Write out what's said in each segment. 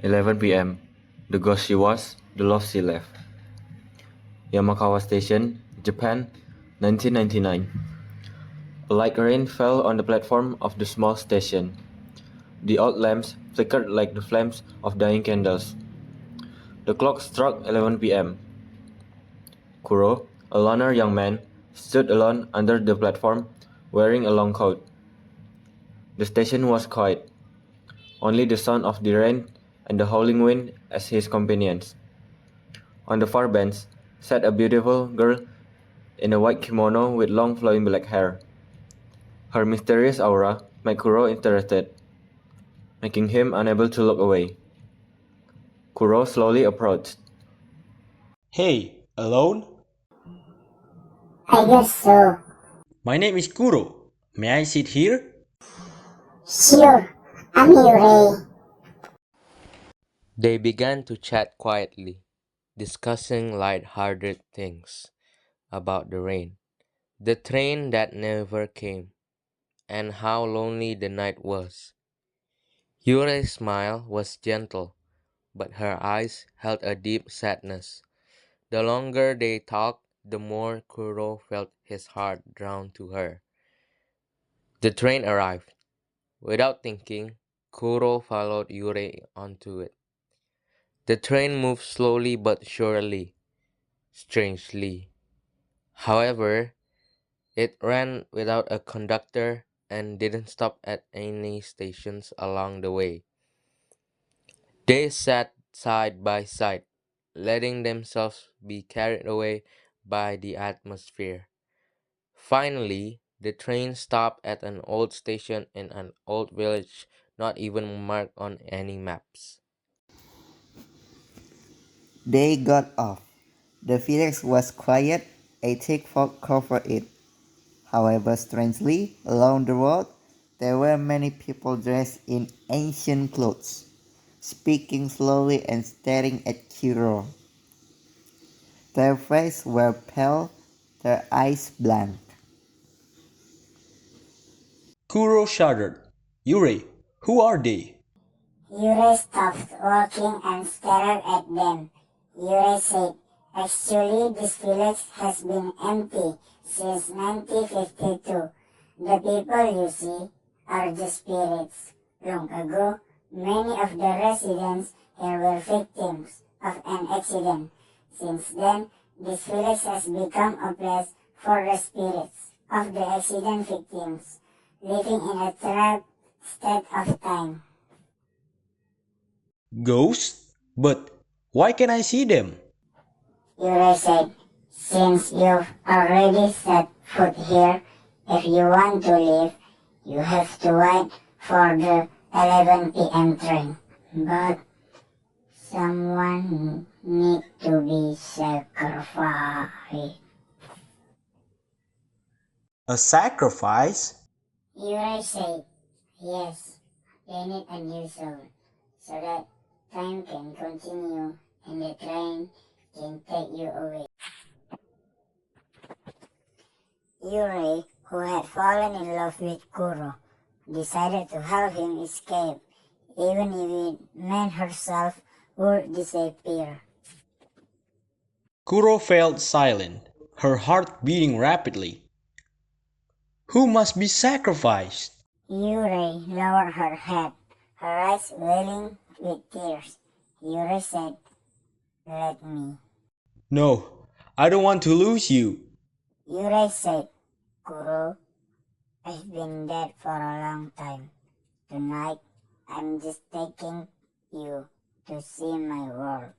11 p.m. The ghost she was, the love she left. Yamakawa Station, Japan, 1999. A light rain fell on the platform of the small station. The old lamps flickered like the flames of dying candles. The clock struck 11 p.m. Kuro, a loner young man, stood alone under the platform, wearing a long coat. The station was quiet, only the sound of the rain and the howling wind as his companions. On the far bench sat a beautiful girl in a white kimono with long flowing black hair. Her mysterious aura made Kuro interested, making him unable to look away. Kuro slowly approached. Hey, alone? I guess so. My name is Kuro. May I sit here? Sure, I'm Yurei. They began to chat quietly, discussing light-hearted things about the rain, the train that never came, and how lonely the night was. Yure's smile was gentle, but her eyes held a deep sadness. The longer they talked, the more Kuro felt his heart drawn to her. The train arrived. Without thinking, Kuro followed Yurei onto it. The train moved slowly but surely, strangely. However, it ran without a conductor and didn't stop at any stations along the way. They sat side by side, letting themselves be carried away by the atmosphere. Finally, the train stopped at an old station in an old village not even marked on any maps. They got off. The village was quiet, a thick fog covered it. However, strangely, along the road there were many people dressed in ancient clothes, speaking slowly and staring at Kiro. Their faces were pale, their eyes blank. Kuro shuddered. Yurei, who are they? Yurei stopped walking and stared at them. Yurei said, actually this village has been empty since 1952. The people you see are just spirits. Long ago, many of the residents here were victims of an accident. Since then, this village has become a place for the spirits of the accident victims, living in a trapped state of time. Ghosts? But why can I see them? Yurei said, since you've already set foot here, if you want to leave, you have to wait for the 11 p.m. train. But someone need to be sacrificed. A sacrifice? Yurei said, yes, they need a new soul, so that time can continue and the train can take you away. Yurei, who had fallen in love with Kuro, decided to help him escape, even if it meant herself would disappear. Kuro felt silent, her heart beating rapidly. Who must be sacrificed? Yurei lowered her head, her eyes welling with tears. Yurei said, let me. No, I don't want to lose you. Yurei said, Kuro, I've been dead for a long time. Tonight, I'm just taking you to see my world.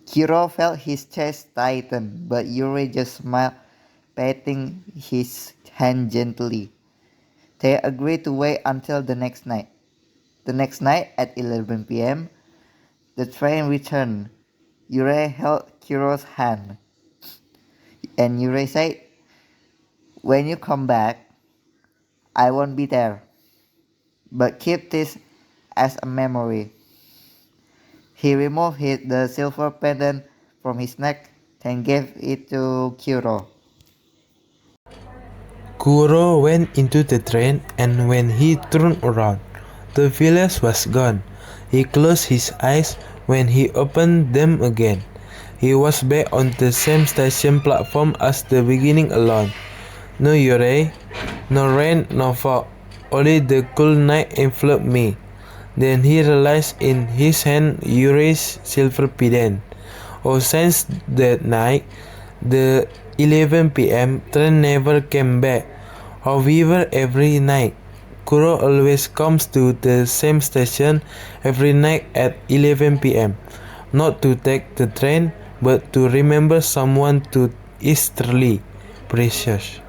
Kiro felt his chest tighten, but Yuri just smiled, patting his hand gently. They agreed to wait until the next night. The next night at 11 p.m., the train returned. Yurei held Kiro's hand, and Yurei said, when you come back, I won't be there. But keep this as a memory. He removed the silver pendant from his neck and gave it to Kiro. Kuro went into the train, and when he turned around, The village was gone. He closed his eyes. When he opened them again, he was back on the same station platform as the beginning alone. No Yurei, no rain, no fog, only the cool night enveloped me. Then he realized in his hand Yurei's silver pendant. Oh, since that night, the 11 p.m. train never came back. However, every night, Kuro always comes to the same station every night at 11 p.m. Not to take the train, but to remember someone to Easterly. Precious.